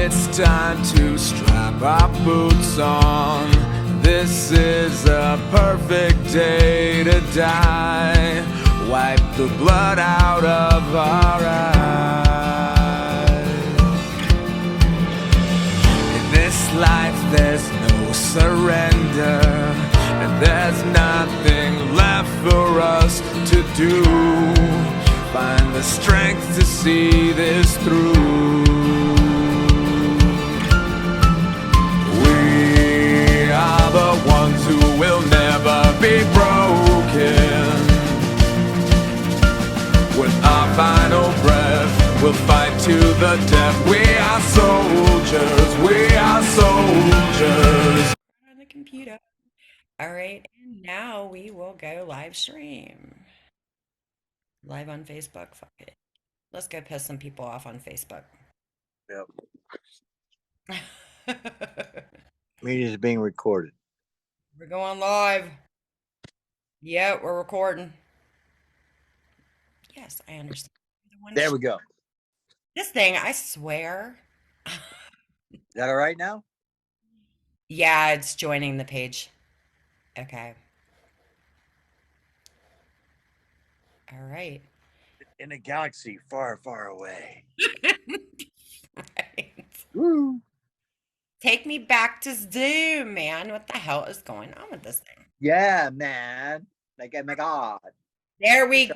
It's time to strap our boots on. This is a perfect day to die. Wipe the blood out of our eyes. In this life there's no surrender, and there's nothing left for us to do. Find the strength to see this through. We are the ones who will never be broken. With our final breath, we'll fight to the death. We are soldiers, we are soldiers. On the computer. All right, and now we will go live stream. Live on Facebook. Fuck it. Let's go piss some people off on Facebook. Yep. Meeting is being recorded. We're going live. Yeah, we're recording. Yes, I understand. There we go. This thing, I swear. Is that all right now? Yeah, it's joining the page. Okay. All right. In a galaxy far, far away. Right. Woo. Take me back to Zoom, man. What the hell is going on with this thing? Yeah, man. Like, oh my God. There we go.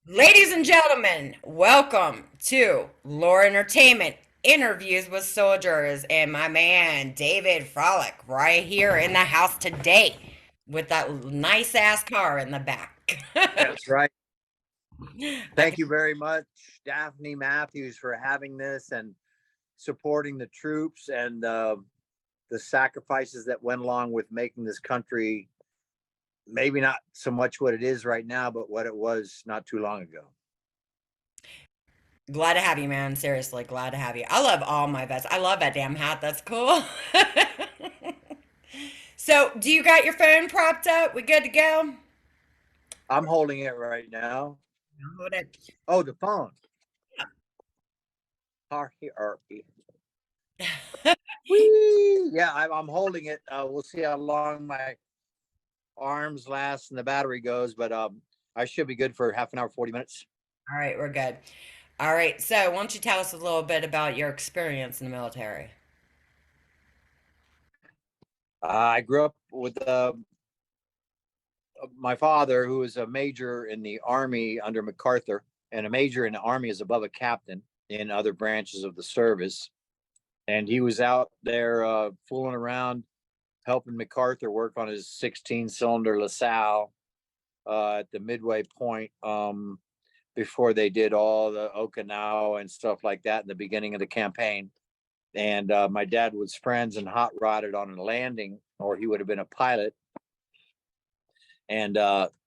Ladies and gentlemen, welcome to Lore Entertainment Interviews with Soldiers, and my man David Fralick right here in the house today with that nice ass car in the back. That's right. Thank you very much, Daphne Matthews, for having this and supporting the troops and the sacrifices that went along with making this country maybe not so much what it is right now, but what it was not too long ago. Glad to have you, man. Seriously, glad to have you. I love all my vets. I love that damn hat. That's cool. So, do you got your phone propped up? We good to go? I'm holding it right now. Hold it. Oh, the phone. Yeah, I'm holding it. We'll see how long my arms last and the battery goes, but I should be good for half an hour, 40 minutes. All right, we're good. All right, so why don't you tell us a little bit about your experience in the military? I grew up with my father, who was a major in the Army under MacArthur, and a major in the Army is above a captain in other branches of the service. And he was out there fooling around, helping MacArthur work on his 16-cylinder LaSalle at the midway point before they did all the Okinawa and stuff like that in the beginning of the campaign. And my dad was friends and hot rodded on a landing, or he would have been a pilot. And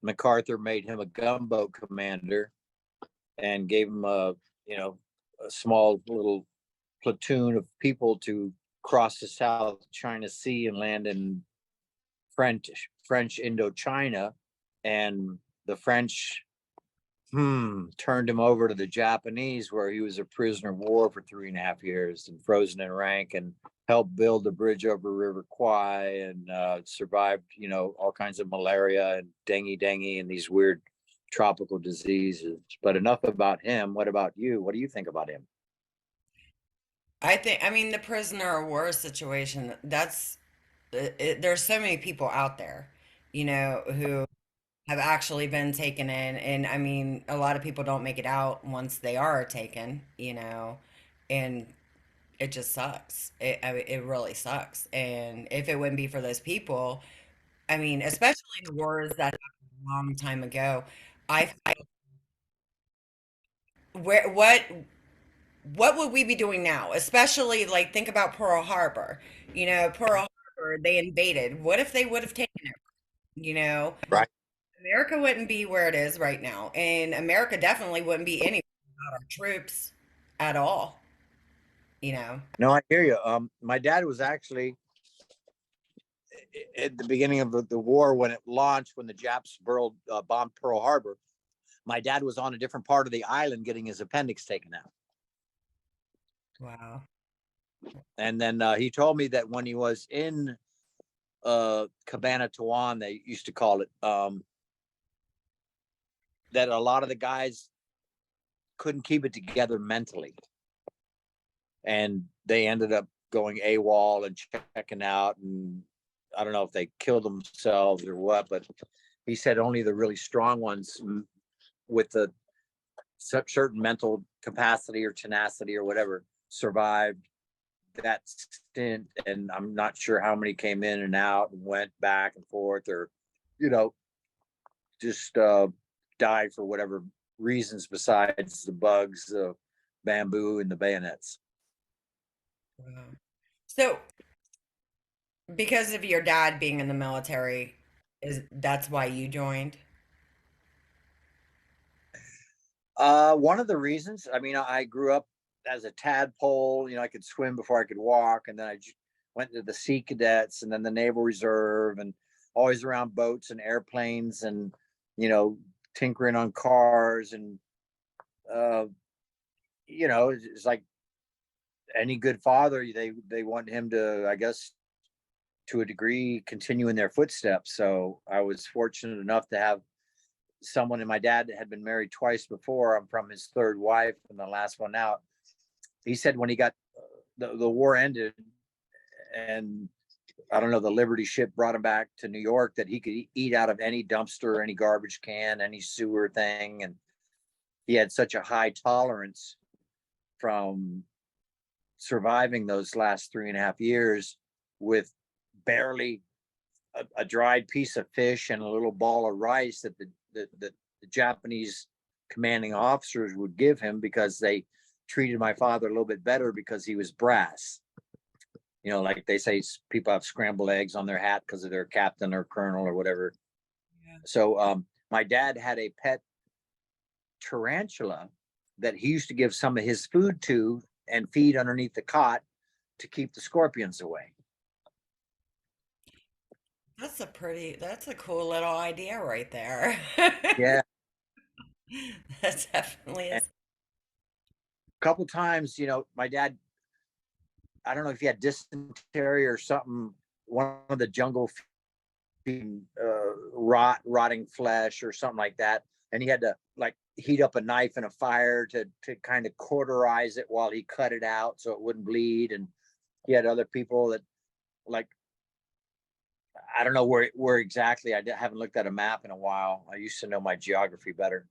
MacArthur made him a gunboat commander and gave him a small little platoon of people to cross the South China Sea and land in French Indochina. And the French turned him over to the Japanese, where he was a prisoner of war for 3.5 years and frozen in rank, and helped build the bridge over River Kwai, and survived, all kinds of malaria and dengue and these weird tropical diseases. But enough about him. What about you? What do you think about him? I mean, the prisoner of war situation, there's so many people out there, who have actually been taken in. And I mean, a lot of people don't make it out once they are taken, and it just sucks. It really sucks. And if it wouldn't be for those people, I mean, especially the wars that happened a long time ago, I where what would we be doing now? Especially like think about Pearl Harbor. Pearl Harbor, they invaded. What if they would have taken it? Right. America wouldn't be where it is right now, and America definitely wouldn't be anywhere without our troops at all. No, I hear you. My dad was actually at the beginning of the war, when it launched, when the Japs bombed Pearl Harbor. My dad was on a different part of the island getting his appendix taken out. Wow. And then he told me that when he was in Cabana Tawan, they used to call it, that a lot of the guys couldn't keep it together mentally, and they ended up going AWOL and checking out, and I don't know if they killed themselves or what, but he said only the really strong ones with the certain mental capacity or tenacity or whatever survived that stint. And I'm not sure how many came in and out and went back and forth, or you know just died for whatever reasons besides the bugs, the bamboo, and the bayonets. Wow. So, because of your dad being in the military, is that's why you joined? One of the reasons, I mean, I grew up as a tadpole. I could swim before I could walk, and then I went to the Sea Cadets, and then the Naval Reserve, and always around boats and airplanes, and you know, tinkering on cars, and uh, it's like any good father, they want him to, I guess, to a degree, continue in their footsteps. So I was fortunate enough to have someone, and my dad had been married twice before. I'm from his third wife and the last one out. He said when he got the war ended, and I don't know, the Liberty ship brought him back to New York, that he could eat out of any dumpster, any garbage can, any sewer thing. And he had such a high tolerance from surviving those last 3.5 years with barely a dried piece of fish and a little ball of rice that the Japanese commanding officers would give him, because they treated my father a little bit better because he was brass. Like they say, people have scrambled eggs on their hat because of their captain or colonel or whatever. Yeah. So my dad had a pet tarantula that he used to give some of his food to and feed underneath the cot to keep the scorpions away. That's a cool little idea right there. Yeah. That definitely And is. a couple times, my dad, I don't know if he had dysentery or something, one of the jungle rotting flesh or something like that, and he had to like heat up a knife in a fire to kind of cauterize it while he cut it out so it wouldn't bleed. And he had other people that, like, I don't know where exactly. I haven't looked at a map in a while. I used to know my geography better.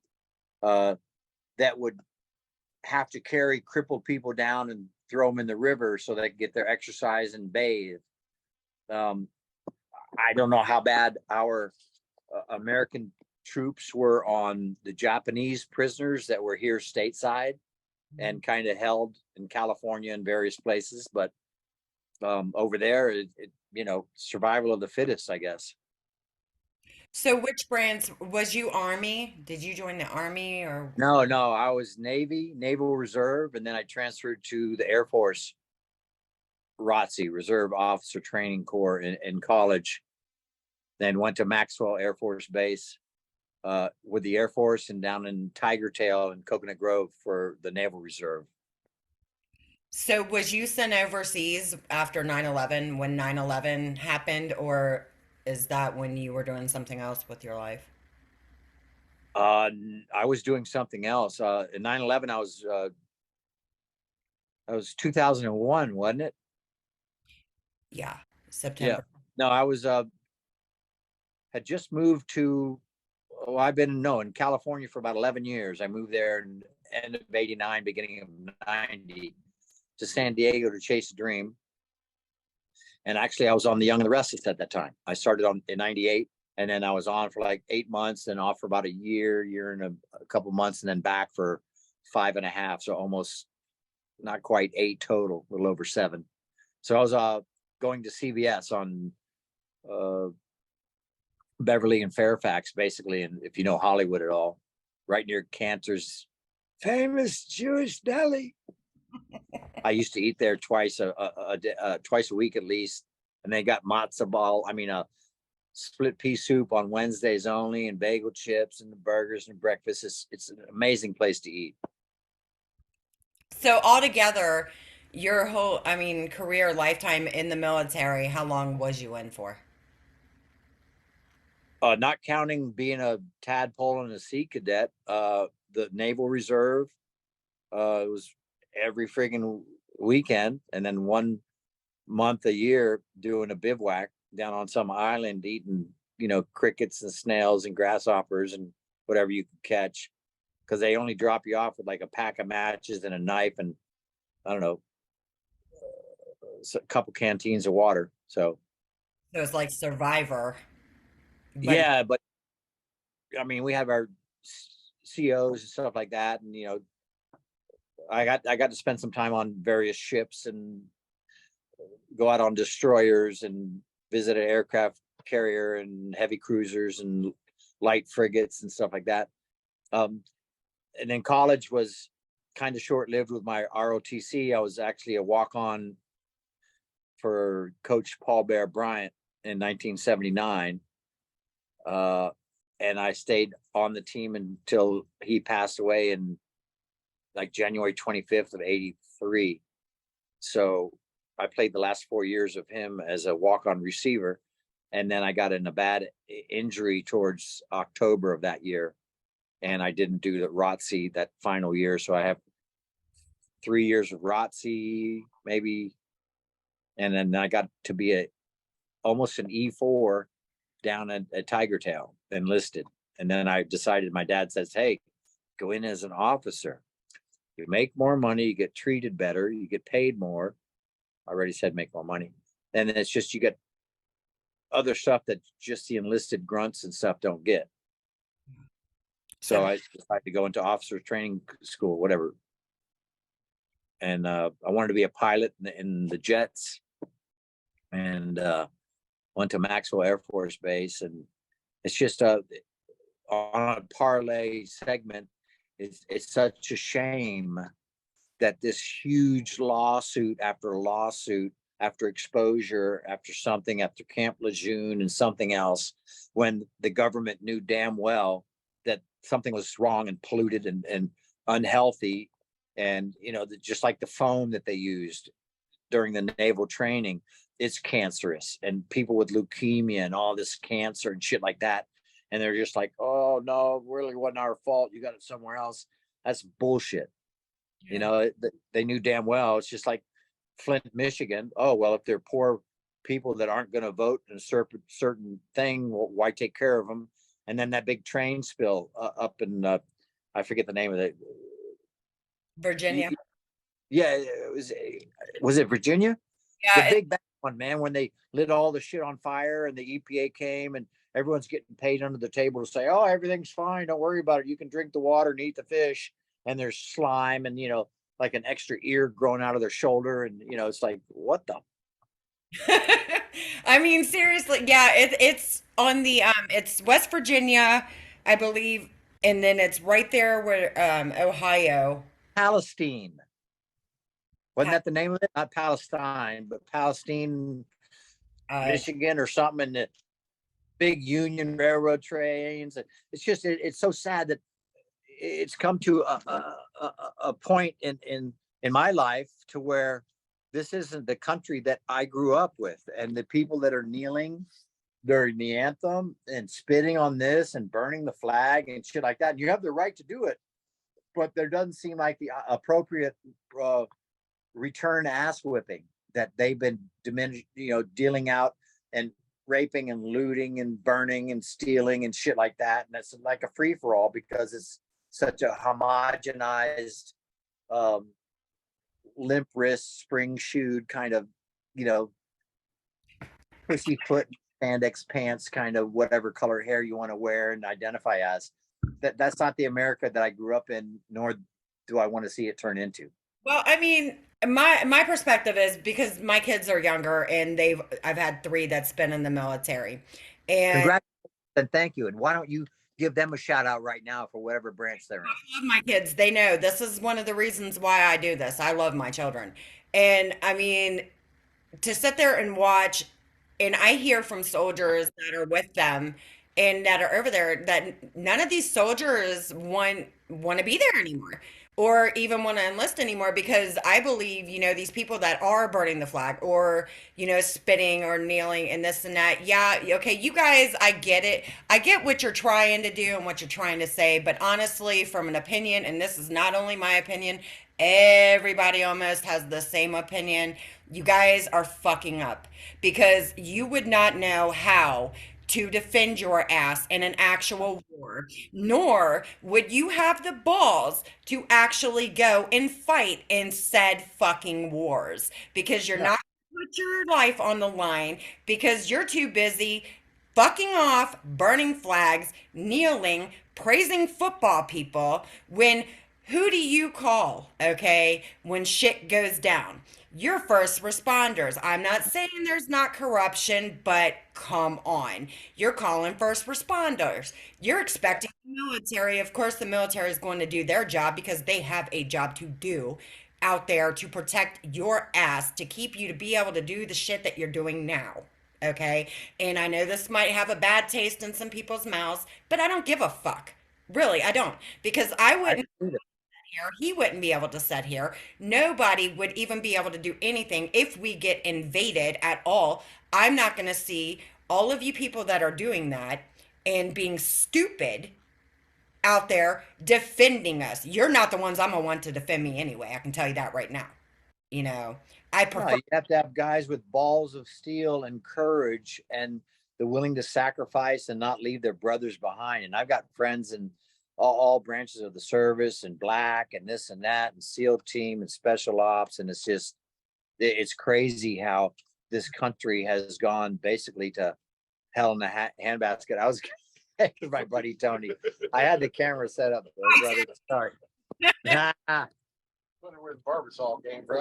That would have to carry crippled people down and throw them in the river so they could get their exercise and bathe. Um, I don't know how bad our American troops were on the Japanese prisoners that were here stateside and kind of held in California and various places, but over there, survival of the fittest, I guess. So which branch was you Army? Did you join the Army or No, I was Navy, Naval Reserve, and then I transferred to the Air Force, ROTC, Reserve Officer Training Corps, in college. Then went to Maxwell Air Force Base with the Air Force, and down in Tiger Tail and Coconut Grove for the Naval Reserve. so was you sent overseas after 9/11 when 9/11 happened, or is that when you were doing something else with your life? I was doing something else. In 9/11, I was 2001, wasn't it? Yeah, Yeah. September. No, I was had just moved to. Oh, I've been in California for about 11 years. I moved there in end of '89, beginning of '90, to San Diego to chase a dream. And actually, I was on The Young and the Restless at that time. I started on in '98, and then I was on for like 8 months, then off for about a year and a couple months, and then back for 5.5. So almost, not quite 8 total, a little over 7. So I was going to CVS on uh, Beverly and Fairfax, basically, and if you know Hollywood at all, right near Cantor's famous Jewish deli. I used to eat there twice a week at least, and they got matzo ball. I mean, split pea soup on Wednesdays only, and bagel chips, and the burgers and breakfast. It's an amazing place to eat. So altogether, your whole, I mean, career lifetime in the military, how long was you in for? Not counting being a tadpole and a sea cadet, the Naval Reserve, it was every friggin' weekend, and then 1 month a year doing a bivouac down on some island, eating crickets and snails and grasshoppers and whatever you could catch, because they only drop you off with like a pack of matches and a knife and I don't know, a couple canteens of water. So So it's like Survivor, but yeah, but I mean, we have our COs and stuff like that, and I got to spend some time on various ships and go out on destroyers and visit an aircraft carrier and heavy cruisers and light frigates and stuff like that. Um, and then college was kind of short lived with my ROTC. I was actually a walk on for Coach Paul Bear Bryant in 1979. And I stayed on the team until he passed away in like January 25th of 83. So I played the last 4 years of him as a walk-on receiver. And then I got in a bad injury towards October of that year. And I didn't do the ROTC that final year. So I have 3 years of ROTC, maybe. And then I got to be almost an E4 down at Tiger Tail, enlisted. And then I decided, my dad says, hey, go in as an officer. You make more money, you get treated better, you get paid more. I already said make more money. And then it's just you get other stuff that just the enlisted grunts and stuff don't get. So I decided to go into officer training school, whatever. And I wanted to be a pilot in the jets, and went to Maxwell Air Force Base. And it's just on a parlay segment, it's such a shame that this huge lawsuit after exposure, after something, after Camp Lejeune and something else, when the government knew damn well that something was wrong and polluted and unhealthy. And, just like the foam that they used during the naval training, it's cancerous, and people with leukemia and all this cancer and shit like that. And they're just like, oh no, really wasn't our fault. You got it somewhere else. That's bullshit. yeah. They knew damn well. It's just like Flint, Michigan. Oh, well, if they're poor people that aren't going to vote in a certain thing, well, why take care of them? And then that big train spill up in, I forget the name of it. Virginia. Yeah, was it Virginia? The Yeah, big bad one, man, when they lit all the shit on fire and the EPA came and everyone's getting paid under the table to say, oh, everything's fine. Don't worry about it. You can drink the water and eat the fish. And there's slime and, like an extra ear growing out of their shoulder. And, it's like, what the? I mean, seriously, yeah, it's on the it's West Virginia, I believe, and then it's right there where Ohio. Palestine. Wasn't ha- that the name of it? Not Palestine, but Palestine, Uh, Michigan or something. And the big Union Railroad trains. It's just, it's so sad that it's come to a point in my life to where this isn't the country that I grew up with, and the people that are kneeling during the anthem and spitting on this and burning the flag and shit like that. And you have the right to do it, but there doesn't seem like the appropriate return ass whipping that they've been dealing out and raping and looting and burning and stealing and shit like that. And it's like a free for all because it's such a homogenized, limp wrist, spring shoed kind of, pussyfoot spandex pants, kind of whatever color hair you want to wear and identify as. That's not the America that I grew up in, nor do I want to see it turn into. well, I mean, my perspective is because my kids are younger and I've had three that's been in the military, and Congratulations and thank you. And why don't you give them a shout out right now for whatever branch they're in? I love my kids. They know this is one of the reasons why I do this. I love my children, and I mean, to sit there and watch, and I hear from soldiers that are with them and that are over there that none of these soldiers want to be there anymore. or even want to enlist anymore, because I believe, these people that are burning the flag or, spitting or kneeling and this and that. Yeah, okay, you guys, I get it. I get what you're trying to do and what you're trying to say, but honestly, from an opinion, and this is not only my opinion, everybody almost has the same opinion. You guys are fucking up because you would not know how to defend your ass in an actual war, nor would you have the balls to actually go and fight in said fucking wars, because you're Yeah. not gonna put your life on the line because you're too busy fucking off, burning flags, kneeling, praising football people when who do you call, okay, when shit goes down? Your first responders. I'm not saying there's not corruption, but come on. You're calling first responders. You're expecting the military. Of course, the military is going to do their job because they have a job to do out there to protect your ass, to keep you to be able to do the shit that you're doing now. Okay? And I know this might have a bad taste in some people's mouths, but I don't give a fuck. Really, I don't. Because I I wouldn't agree. here. He wouldn't be able to sit here. Nobody would even be able to do anything if we get invaded at all. I'm not going to see all of you people that are doing that and being stupid out there defending us. You're not the ones I'm going to want to defend me anyway. I can tell you that right now. You know, I No, prefer. you have to have guys with balls of steel and courage and the willing to sacrifice and not leave their brothers behind. And I've got friends in all branches of the service and black and this and that and SEAL team and special ops. And it's crazy how this country has gone basically to hell in the handbasket. I was with my buddy Tony. I had the camera set up, brother. Sorry. Wonder where the Barbasol came from.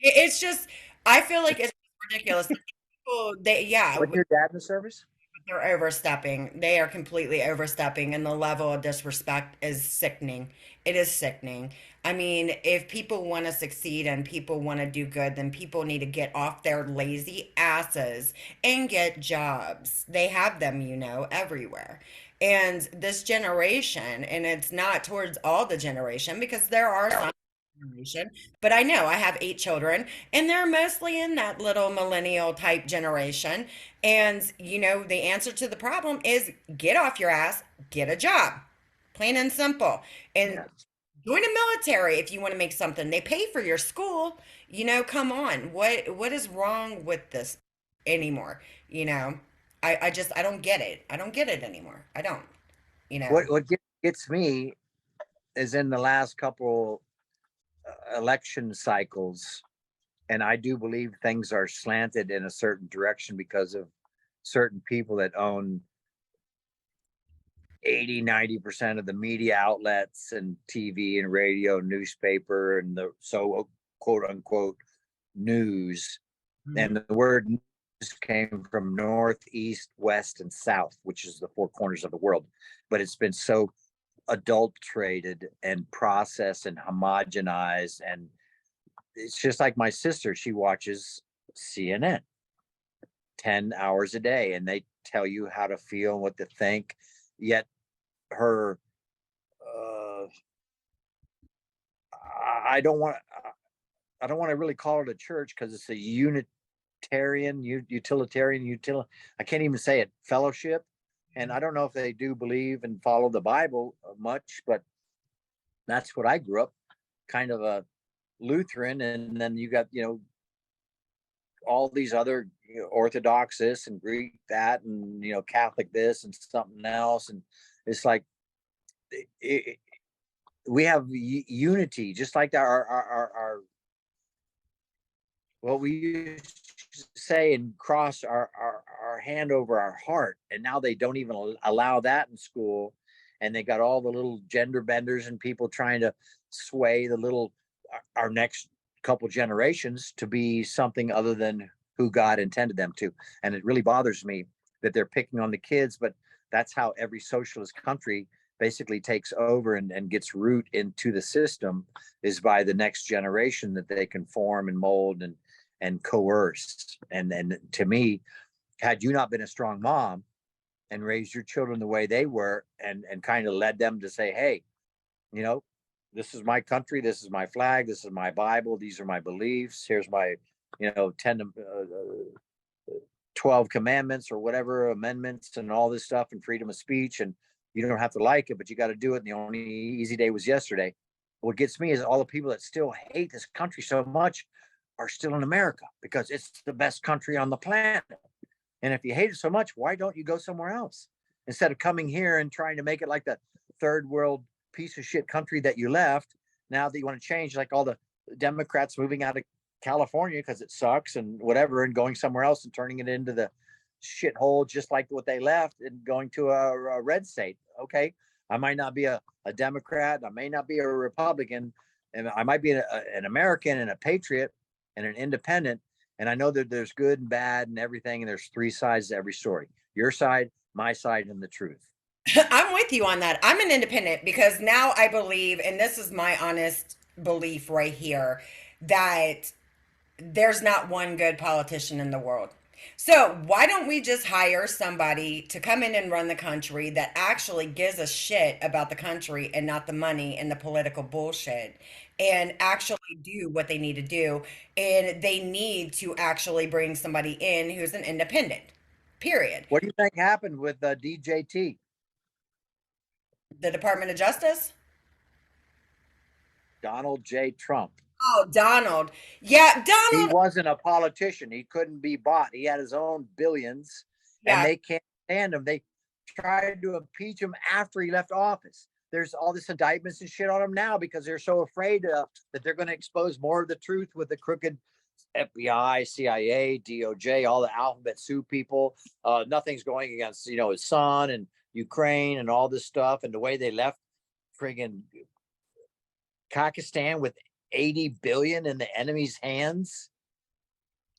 It's just, I feel like it's ridiculous. People, yeah, Wasn't your dad in the service? they're overstepping. They are completely overstepping, and the level of disrespect is sickening. It is sickening. I mean, if people want to succeed and people want to do good, then people need to get off their lazy asses and get jobs. They have them, everywhere. And this generation, and it's not towards all the generation because there are some generation, but I know I have 8 children and they're mostly in that little millennial type generation. And, the answer to the problem is get off your ass, get a job, plain and simple. And Yeah. join a military if you want to make something. They pay for your school. Come on. What is wrong with this anymore? I don't get it. I don't get it anymore. I don't, you know. What gets me is in the last couple election cycles, and I do believe things are slanted in a certain direction because of certain people that own 80-90% of the media outlets and TV and radio, newspaper, and the so quote unquote news. Mhm. And the word news came from north, east, west, and south, which is the four corners of the world. But it's been so adulterated and processed and homogenized. And it's just like my sister, she watches CNN 10 hours a day and they tell you how to feel and what to think. Yet her, uh, I don't want, I don't want to really call it a church because it's a unitarian, I can't even say it, fellowship. And I don't know if they do believe and follow the Bible much, but that's what I grew up, kind of a Lutheran. And then you got, all these other Orthodox this and Greek that, and, Catholic this and something else. And it's like, it, we have unity, just like our what we used to say and cross our hand over our heart. And now they don't even allow that in school. And they got all the little gender benders and people trying to sway the little, our next couple generations to be something other than who God intended them to. And it really bothers me that they're picking on the kids, but that's how every socialist country basically takes over and gets root into the system, is by the next generation that they can form and mold and coerce. And to me, had you not been a strong mom and raised your children the way they were and kind of led them to say, hey, this is my country, this is my flag, this is my Bible, these are my beliefs. Here's my, 12 commandments or whatever amendments and all this stuff and freedom of speech. And you don't have to like it, but you got to do it. And the only easy day was yesterday. What gets me is all the people that still hate this country so much are still in America because it's the best country on the planet. And if you hate it so much, why don't you go somewhere else instead of coming here and trying to make it like the third world piece of shit country that you left? Now that you want to change, like all the Democrats moving out of California because it sucks and whatever, and going somewhere else and turning it into the shithole just like what they left and going to a red state. Okay, I might not be a Democrat, I may not be a Republican, and I might be an American and a patriot and an independent. And I know that there's good and bad and everything, and there's three sides to every story: your side, my side, and the truth. I'm with you on that. I'm an independent because now I believe, and this is my honest belief right here, that there's not one good politician in the world. So why don't we just hire somebody to come in and run the country that actually gives a shit about the country and not the money and the political bullshit, and actually do what they need to do? And they need to actually bring somebody in who's an independent, period. What do you think happened with DJT? The Department of Justice? Donald J. Trump. Oh, Donald. Yeah, He Donald. wasn't a politician. He couldn't be bought. He had his own billions, and Yeah. they can't stand him. They tried to impeach him after he left office. There's all this indictments and shit on him now because they're so afraid that they're going to expose more of the truth with the crooked FBI, CIA, DOJ, all the alphabet soup people. Nothing's going against, his son and Ukraine and all this stuff. And the way they left friggin' Pakistan with 80 billion in the enemy's hands.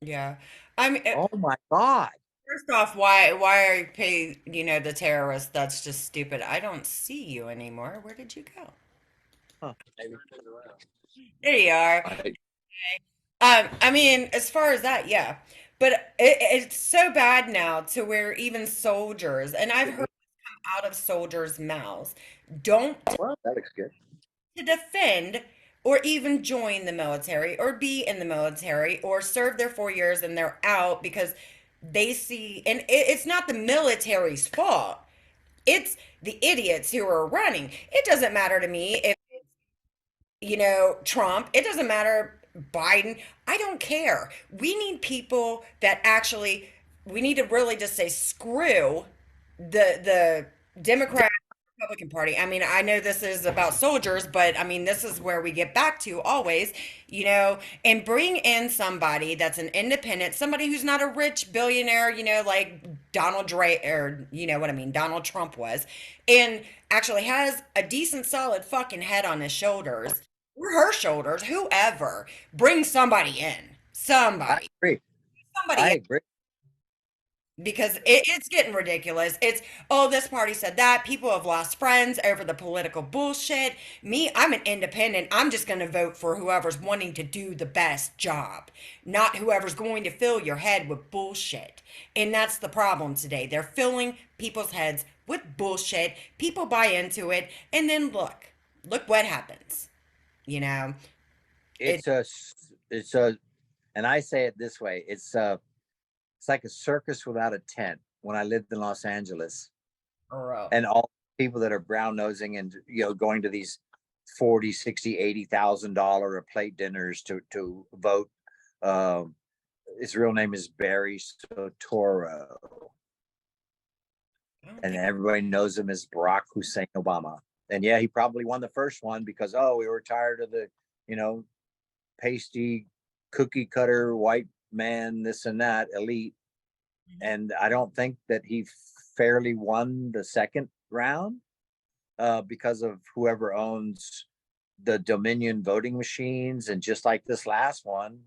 Yeah. I mean, Oh my God. first off, why are you pay, the terrorists? That's just stupid. I don't see you anymore. Where did you go? Huh. There you are. I mean, as far as that, yeah. But it's so bad now to where even soldiers, and I've heard out of soldiers' mouths, don't Well, that looks good. to defend or even join the military or be in the military or serve their 4 years and they're out because they see, and it's not the military's fault. It's the idiots who are running. It doesn't matter to me if, Trump, it doesn't matter Biden. I don't care. We need people that actually, we need to really just say screw the Democrat Republican Party. I mean, I know this is about soldiers, but I mean, this is where we get back to always, and bring in somebody that's an independent, somebody who's not a rich billionaire, like Donald Dre, or what I mean, Donald Trump was, and actually has a decent, solid fucking head on his shoulders or her shoulders, whoever. Bring somebody in. I Somebody. agree. Somebody I in. agree. Because it's getting ridiculous. It's, oh, this party said that. People have lost friends over the political bullshit. Me, I'm an independent. I'm just going to vote for whoever's wanting to do the best job, not whoever's going to fill your head with bullshit. And that's the problem today. They're filling people's heads with bullshit. People buy into it. And then look what happens. It, It's a, and I say it this way. It's like a circus without a tent when I lived in Los Angeles. oh, And all people that are brown nosing and, going to these 40, 60, $80,000 a plate dinners to vote. His real name is Barry Soetoro. And everybody knows him as Barack Hussein Obama. And yeah, he probably won the first one because, we were tired of the, pasty cookie cutter white man, this and that elite. And I don't think that he fairly won the second round because of whoever owns the Dominion voting machines. And just like this last one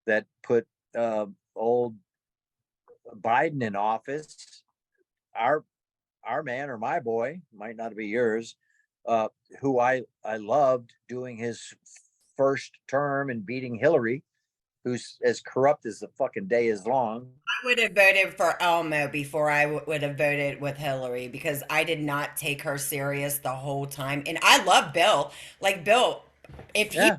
that put old Biden in office, our man, or my boy, might not be yours, who I loved doing his first term and beating Hillary, who's as corrupt as the fucking day is long. I would have voted for Elmo before I would have voted with Hillary because I did not take her serious the whole time. And I love Bill. Like Bill, if he Yeah.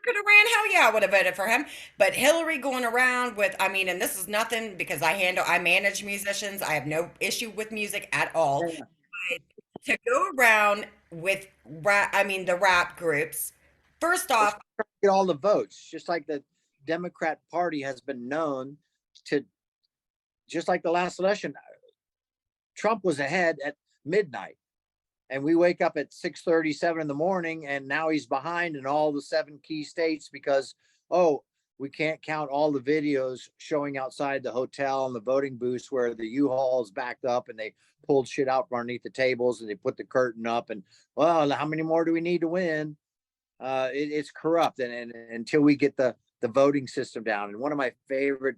could have ran, hell yeah, I would have voted for him. But Hillary going around with, I mean, and this is nothing because I manage musicians. I have no issue with music at all. Yeah. But to go around with rap, I mean, the rap groups, first off, Get all the votes, just like the Democrat Party has been known to, just like the last election, Trump was ahead at midnight. And we wake up at 6:37 in the morning, and now he's behind in all the 7 key states because, oh, we can't count all the videos showing outside the hotel and the voting booths where the U-Hauls backed up and they pulled shit out from underneath the tables and they put the curtain up. And well, how many more do we need to win? It's corrupt, and until we get the voting system down. And one of my favorite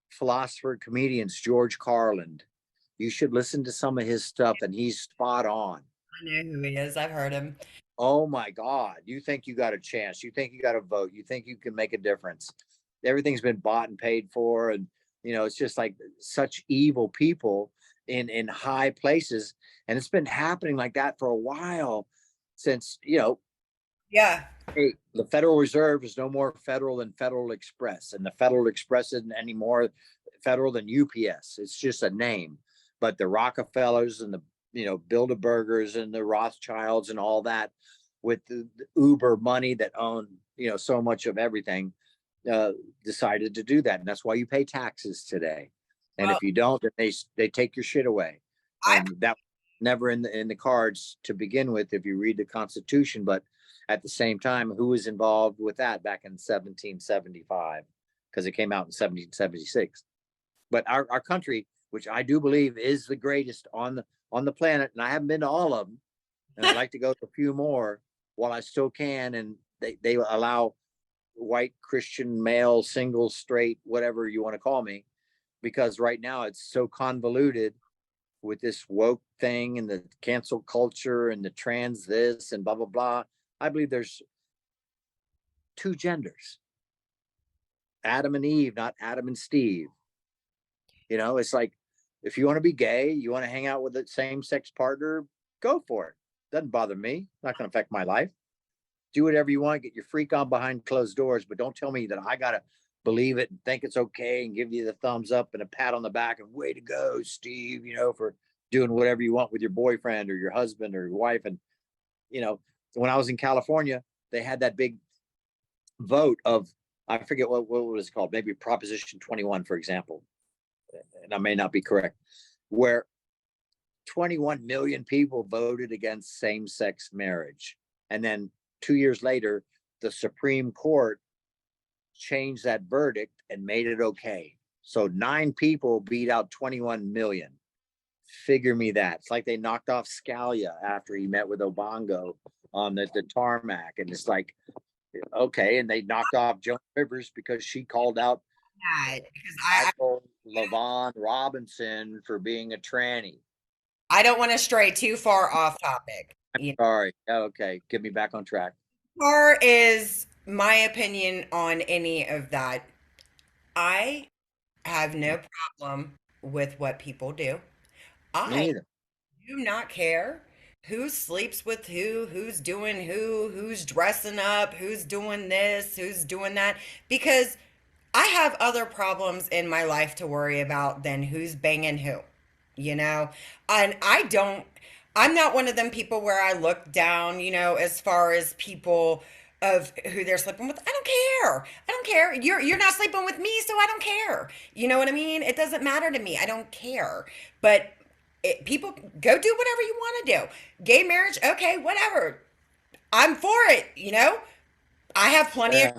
philosopher comedians, George Carlin, you should listen to some of his stuff, and he's spot on. I know who he is. I've heard him. Oh my God. You think you got a chance. You think you got a vote. You think you can make a difference. Everything's been bought and paid for. And, it's just like such evil people in high places. And it's been happening like that for a while since, Yeah. hey, the Federal Reserve is no more federal than Federal Express. And the Federal Express isn't any more federal than UPS. It's just a name. But the Rockefellers and the Bilderbergers and the Rothschilds and all that with the Uber money that own so much of everything decided to do that, and that's why you pay taxes today. And if you don't, then they take your shit away. And that never in the cards to begin with if you read the Constitution. But at the same time, who was involved with that back in 1775? Because it came out in 1776. But our country, which I do believe is the greatest on the planet, and I haven't been to all of them, and I'd like to go to a few more while I still can. And they allow white Christian male, single, straight, whatever you want to call me, because right now it's so convoluted with this woke thing and the cancel culture and the trans this and blah blah blah. I believe there's 2 genders, Adam and Eve, not Adam and Steve. It's like, if you want to be gay, you want to hang out with a same-sex partner, go for it. Doesn't bother me. Not going to affect my life. Do whatever you want. Get your freak on behind closed doors, but don't tell me that I got to believe it and think it's okay and give you the thumbs up and a pat on the back and way to go, Steve, for doing whatever you want with your boyfriend or your husband or your wife. And, when I was in California, they had that big vote of, I forget what was it called, maybe Proposition 21, for example. And I may not be correct, where 21 million people voted against same-sex marriage. And then 2 years later, the Supreme Court changed that verdict and made it okay. So 9 people beat out 21 million. Figure me that. It's like they knocked off Scalia after he met with Obongo on the tarmac. And it's like, okay. And they knocked off Joan Rivers because she called out Because LaVon Robinson for being a tranny. I don't want to stray too far off topic. Sorry. Okay. Get me back on track. As far as my opinion on any of that, I have no problem with what people do. Me I either. do not care who sleeps with who's doing who's dressing up, who's doing this, who's doing that, because I have other problems in my life to worry about than who's banging who, And I'm not one of them people where I look down, as far as people of who they're sleeping with. I don't care. I don't care. You're not sleeping with me, so I don't care. You know what I mean? It doesn't matter to me. I don't care. But people go do whatever you want to do. Gay marriage, okay, whatever. I'm for it. I have plenty of,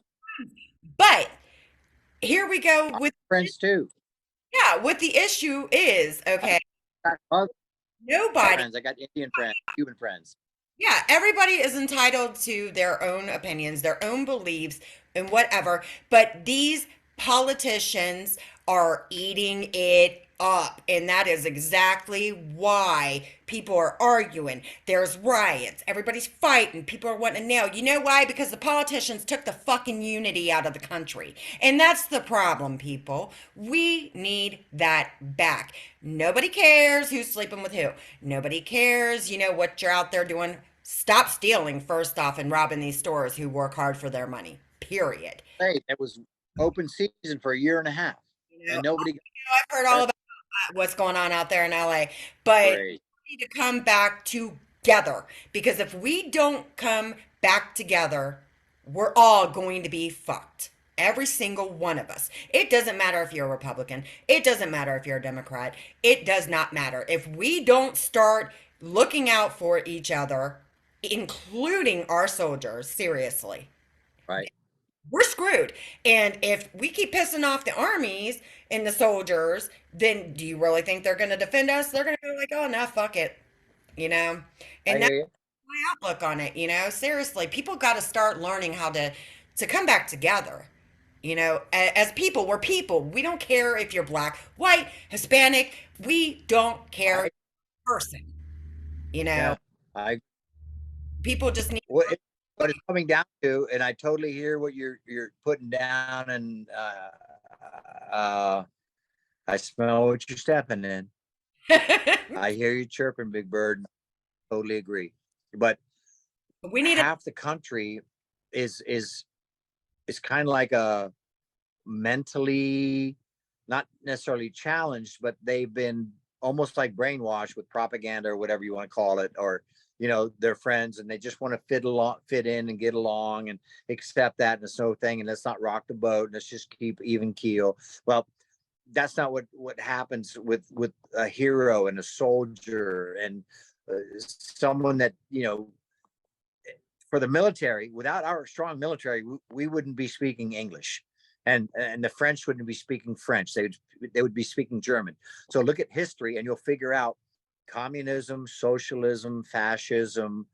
but here we go with friends too. Yeah, what the issue is, okay, nobody, Friends. I got Indian friends, Cuban friends. Yeah, everybody is entitled to their own opinions, their own beliefs, and whatever. But these politicians are eating it up. And that is exactly why people are arguing. There's riots. Everybody's fighting. People are wanting to know. You know why? Because the politicians took the fucking unity out of the country. And that's the problem, people. We need that back. Nobody cares who's sleeping with who. Nobody cares, what you're out there doing. Stop stealing, first off, and robbing these stores who work hard for their money. Period. Hey, it was open season for a year and a half, and nobody got I've heard all about what's going on out there in LA, but great. we need to come back together, because if we don't come back together, we're all going to be fucked. Every single one of us. It doesn't matter if you're a Republican. It doesn't matter if you're a Democrat. It does not matter. If we don't start looking out for each other, including our soldiers, seriously, Right. we're screwed. And if we keep pissing off the armies and the soldiers, then do you really think they're going to defend us? They're going to go like, oh, no, fuck it. I And hear that's you. my outlook on it. Seriously, people got to start learning how to come back together. As people, we're people. We don't care if you're black, white, Hispanic. We don't care I, person. You know, yeah. I people just need. what it's coming down to, and I totally hear what you're putting down, and I smell what you're stepping in. I hear you chirping, Big Bird. Totally agree. But We need half the country is kind of like a mentally not necessarily challenged, but they've been almost like brainwashed with propaganda or whatever you want to call it, or their friends, and they just want to fit in and get along and accept that, and it's no thing, and let's not rock the boat, and let's just keep even keel. Well, that's not what happens with a hero and a soldier and someone that for the military. Without our strong military, we wouldn't be speaking English, and the French wouldn't be speaking French. They would be speaking German. So look at history, and you'll figure out communism, socialism, fascism,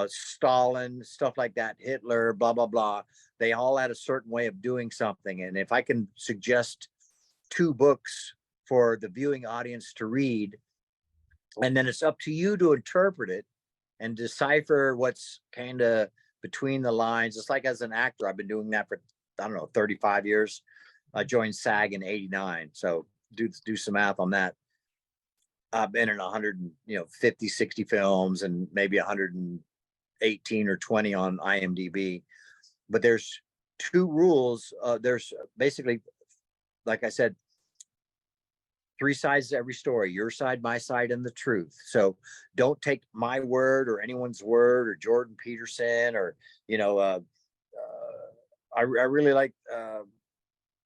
Stalin, stuff like that, Hitler, blah blah blah. They all had a certain way of doing something. And if I can suggest 2 books for the viewing audience to read, and then it's up to you to interpret it and decipher what's kind of between the lines. It's like, as an actor, I've been doing that for, I don't know, 35 years. I joined SAG in '89. So do some math on that. I've been in 150, 60 films, and maybe 118 or 20 on IMDb. But there's 2 rules. There's basically, like I said, 3 sides to every story: your side, my side, and the truth. So don't take my word or anyone's word or Jordan Peterson or, I really like,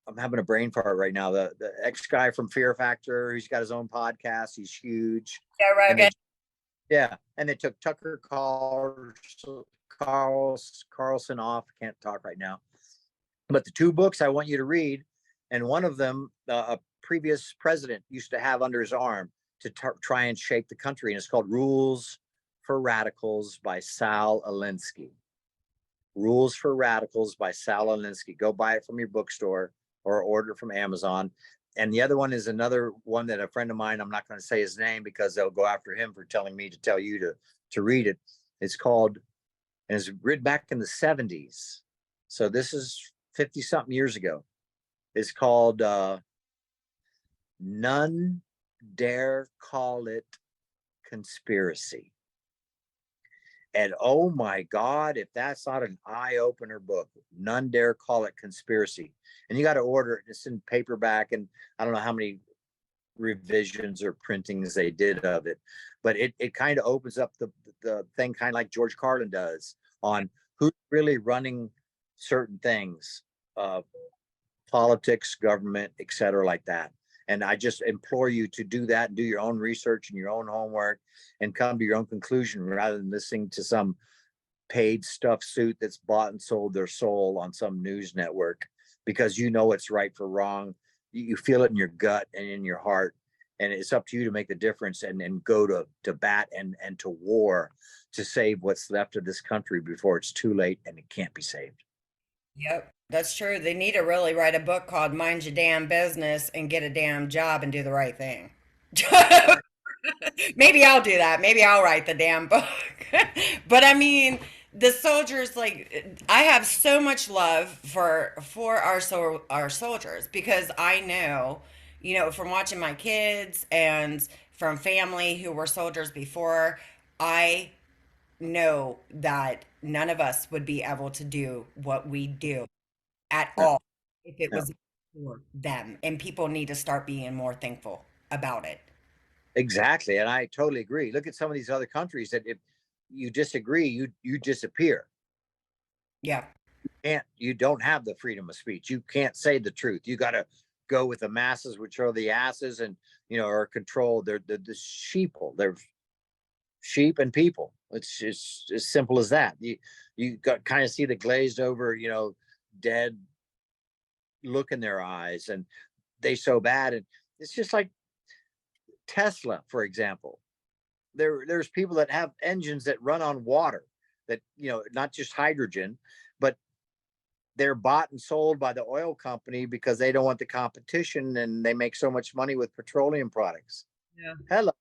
I'm having a brain fart right now. The ex guy from Fear Factor, he's got his own podcast. He's huge. Joe Rogan. And they took Tucker Carlson off. I can't talk right now. But the 2 books I want you to read, and one of them, a previous president used to have under his arm to try and shape the country, and it's called Rules for Radicals by Sal Alinsky. Rules for Radicals by Sal Alinsky. Go buy it from your bookstore or order it from Amazon. And the other one is another one that a friend of mine, I'm not going to say his name because they'll go after him for telling me to tell you to read it. It's called, and it's written back in the 70s. So this is 50 something years ago. It's called None Dare Call It Conspiracy. And oh my God, if that's not an eye-opener book, None Dare Call It Conspiracy. And you got to order it. It's in paperback, and I don't know how many revisions or printings they did of it, but it kind of opens up the thing, kind of like George Carlin does, on who's really running certain things, politics, government, et cetera, like that. And I just implore you to do that and do your own research and your own homework and come to your own conclusion rather than listening to some paid stuffed suit that's bought and sold their soul on some news network, because what's right for wrong. You feel it in your gut and in your heart, and it's up to you to make the difference and go to bat and to war to save what's left of this country before it's too late and it can't be saved. Yep, that's true. They need to really write a book called Mind Your Damn Business and get a damn job and do the right thing. Maybe I'll do that. Maybe I'll write the damn book. But I mean, the soldiers, like, I have so much love for our soldiers, because I know, from watching my kids and from family who were soldiers before, I know that none of us would be able to do what we do at No, all if it no, was for them. And people need to start being more thankful about it. exactly. And I totally agree. Look at some of these other countries that if you disagree, you disappear. Yeah. Can't you don't have the freedom of speech. You can't say the truth. You got to go with the masses, which are the asses, and are controlled. They're the sheeple. They're sheep and people. It's just as simple as that. You got kind of see the glazed over, dead look in their eyes, and they so bad. And it's just like Tesla, for example. There's people that have engines that run on water, that not just hydrogen, but they're bought and sold by the oil company because they don't want the competition, and they make so much money with petroleum products. Yeah. Hello.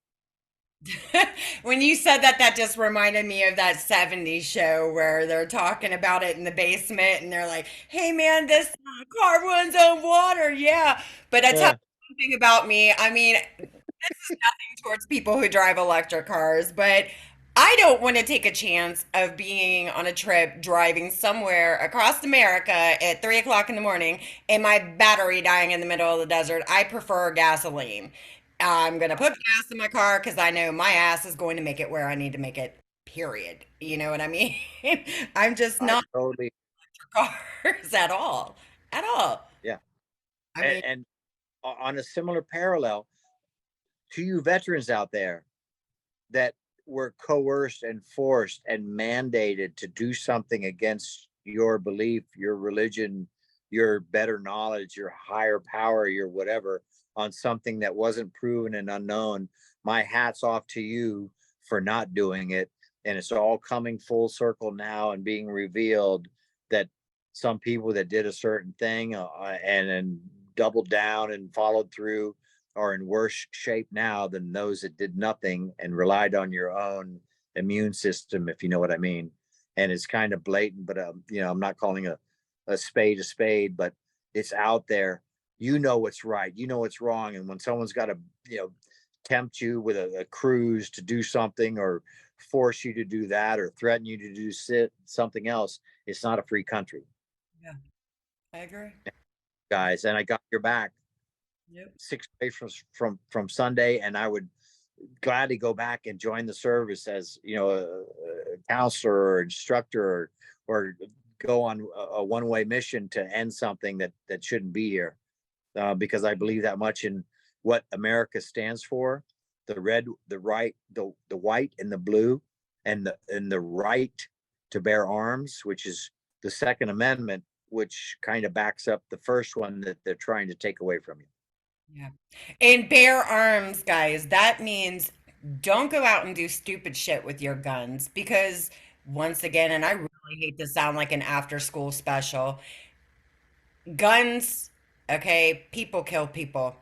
When you said that, that just reminded me of that 70s show where they're talking about it in the basement and they're like, hey man, this car runs on water. Yeah. But I tell Yeah. you one thing about me. I mean, nothing towards people who drive electric cars, but I don't want to take a chance of being on a trip driving somewhere across America at 3 o'clock in the morning and my battery dying in the middle of the desert. I prefer gasoline. I'm going to put gas in my car because I know my ass is going to make it where I need to make it, period. You know what I mean? I'm just I not totally. for cars at all. At all. Yeah. I and, mean, and on a similar parallel, to you veterans out there that were coerced and forced and mandated to do something against your belief, your religion, your better knowledge, your higher power, your whatever, on something that wasn't proven and unknown. My hat's off to you for not doing it. And it's all coming full circle now and being revealed that some people that did a certain thing, and doubled down and followed through, are in worse shape now than those that did nothing and relied on your own immune system, if you know what I mean. And it's kind of blatant, but I'm not calling a spade, but it's out there. You know what's right, you know what's wrong, and when someone's got to, tempt you with a cruise to do something, or force you to do that, or threaten you to do something else, it's not a free country, yeah, I agree. guys. And I got your back Yep. 6 days from Sunday, and I would gladly go back and join the service as a counselor or instructor, or go on a one-way mission to end something that shouldn't be here, because I believe that much in what America stands for: the red, the right, the white, and the blue, and the right to bear arms, which is the Second Amendment, which kind of backs up the first one that they're trying to take away from you. Yeah. And bear arms, guys, that means don't go out and do stupid shit with your guns because, once again, and I really hate to sound like an after school special, guns, okay, people kill people.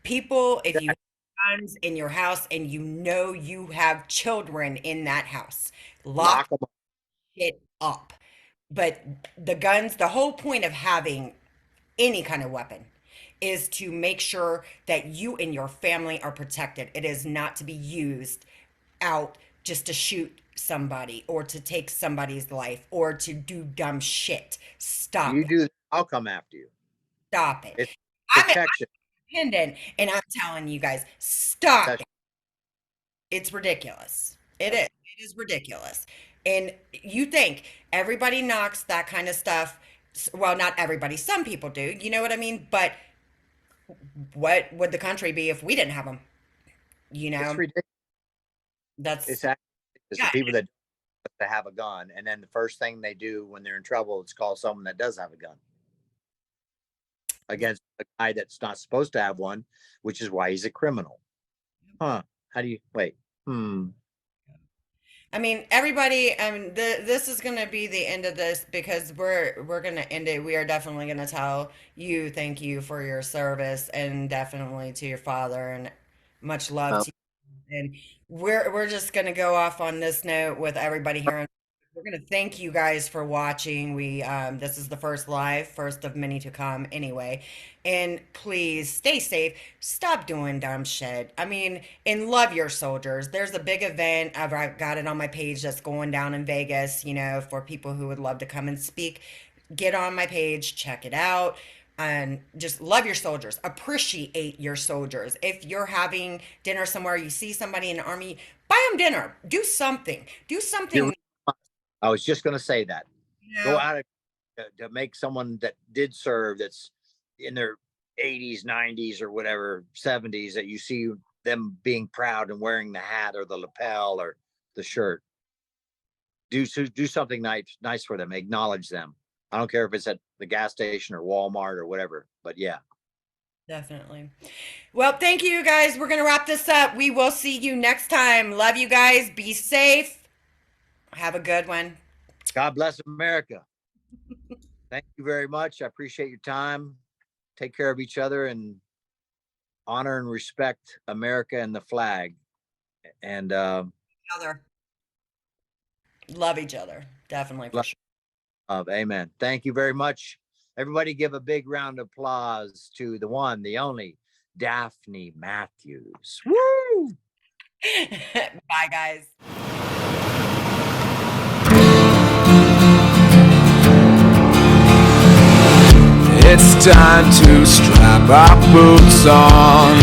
People, if you have guns in your house and you know you have children in that house, lock Lock them up. it up. But the guns, the whole point of having any kind of weapon is to make sure that you and your family are protected. It is not to be used out just to shoot somebody or to take somebody's life or to do dumb shit. Stop You it. do, I'll come after you. Stop it. It's I'm protection. independent and I'm telling you guys, stop Protection. it. It's ridiculous. It is. It is ridiculous. And you think everybody knocks that kind of stuff. Well, not everybody. Some people do. You know what I mean? But what would the country be if we didn't have them? You It's know, ridiculous. that's, It's actually, it's the yeah, people that have a gun, and then the first thing they do when they're in trouble is call someone that does have a gun against a guy that's not supposed to have one, which is why he's a criminal. Huh? How do you wait? Hmm. I mean, everybody. I mean, this is going to be the end of this because we're going to end it. We are definitely going to tell you thank you for your service and definitely to your father and much love Uh, to you. And we're just going to go off on this note with everybody here. We're going to thank you guys for watching. We this is the first live, first of many to come anyway. And please stay safe. Stop doing dumb shit. I mean, and love your soldiers. There's a big event. I've got it on my page that's going down in Vegas, you know, for people who would love to come and speak. Get on my page, check it out, and just love your soldiers. Appreciate your soldiers. If you're having dinner somewhere, you see somebody in the army, buy them dinner. Do something. Do something. I was just going to say that. You Go know? out to make someone that did serve, that's in their 80s, 90s, or whatever, 70s, that you see them being proud and wearing the hat or the lapel or the shirt. Do something nice for them. Acknowledge them. I don't care if it's at the gas station or Walmart or whatever, but yeah. Definitely. Well, thank you guys. We're going to wrap this up. We will see you next time. Love you guys. Be safe. Have a good one. God bless America. Thank you very much. I appreciate your time. Take care of each other and honor and respect America and the flag. And Other. Love each other. Definitely for sure. amen. Thank you very much. Everybody give a big round of applause to the one, the only Daphne Matthews. Woo! Bye, guys. It's time to strap our boots on.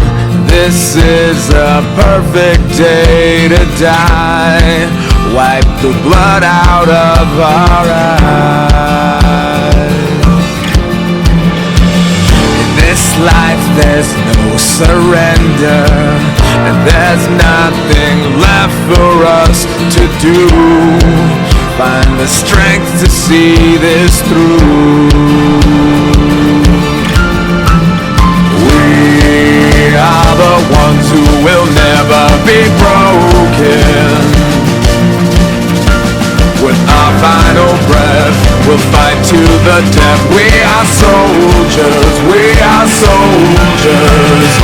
This is a perfect day to die. Wipe the blood out of our eyes. In this life there's no surrender, and there's nothing left for us to do. Find the strength to see this through. We are the ones who will never be broken. With our final breath, we'll fight to the death. We are soldiers, we are soldiers.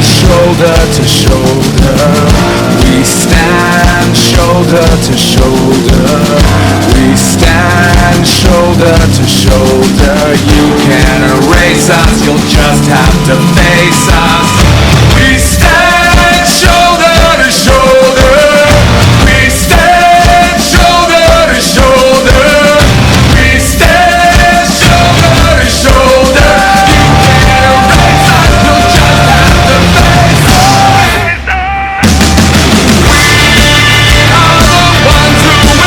Shoulder to shoulder, we stand shoulder to shoulder. We stand shoulder to shoulder. You can't erase us, you'll just have to face us. We stand shoulder to shoulder. We stand shoulder to shoulder. We stand shoulder to shoulder. You can't erase us, you'll just have to face us. We are the ones who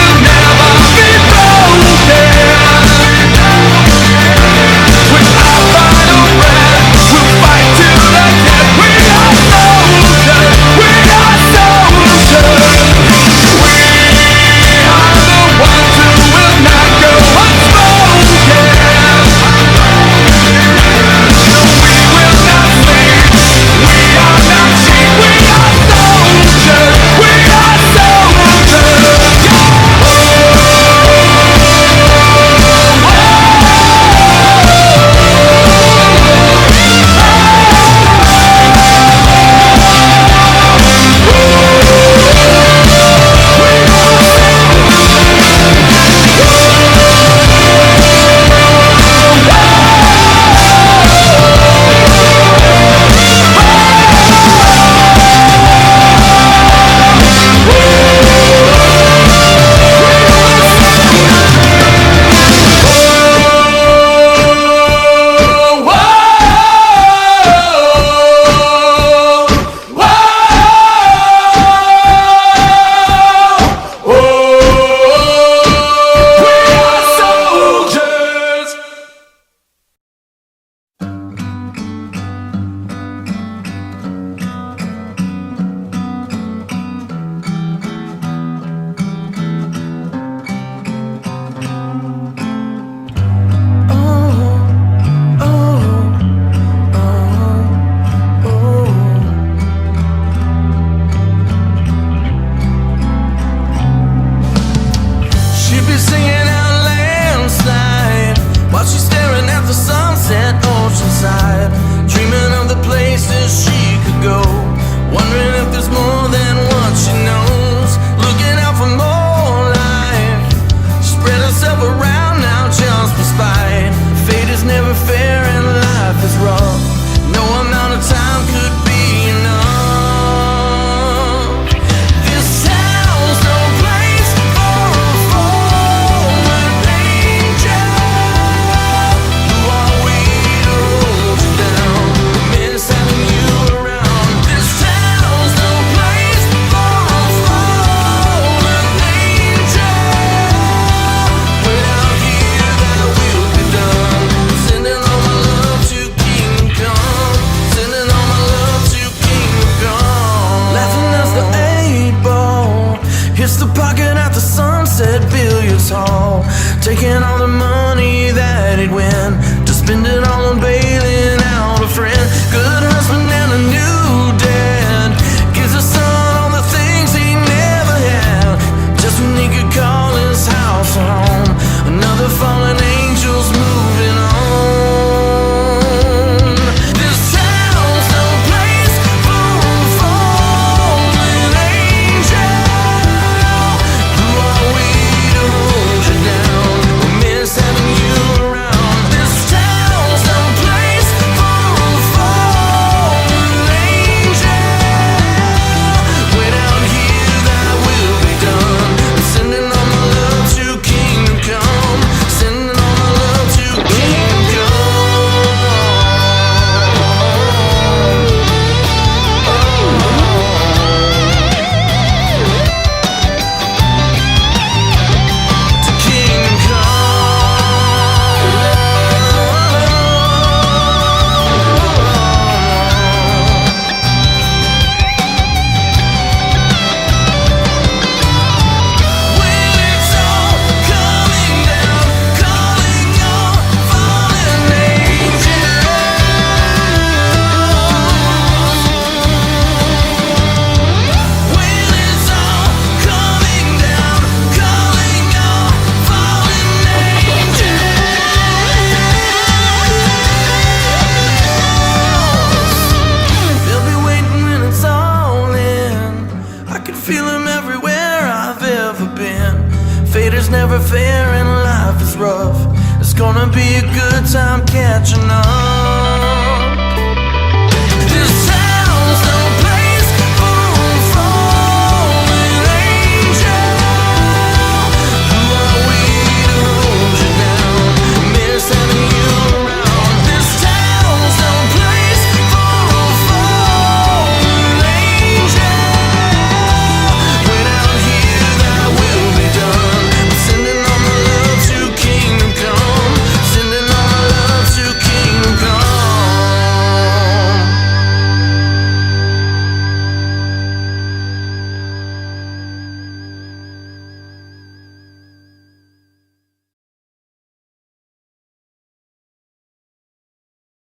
taking all the money that he'd win to spend it all on bailing out a friend. Good husband and a new dad, gives his son all the things he never had, just when he could call his house a home. Another fallen angel's moving on. This town's no place for a fallen angel. Who are we to hold you down? We miss having you around. This town's no place for a fallen angel. Way down here, thy will be done. I'm sending all my love to Kingdom Come. Sending all my love to Kingdom Come. To Kingdom When it's all coming down, calling your fallen angels. When it's all coming down, calling your fallen angels. They'll be waiting when it's all in. I can feel them everywhere I've ever been. Fate is never fair and life is rough. It's gonna be a good time catching up.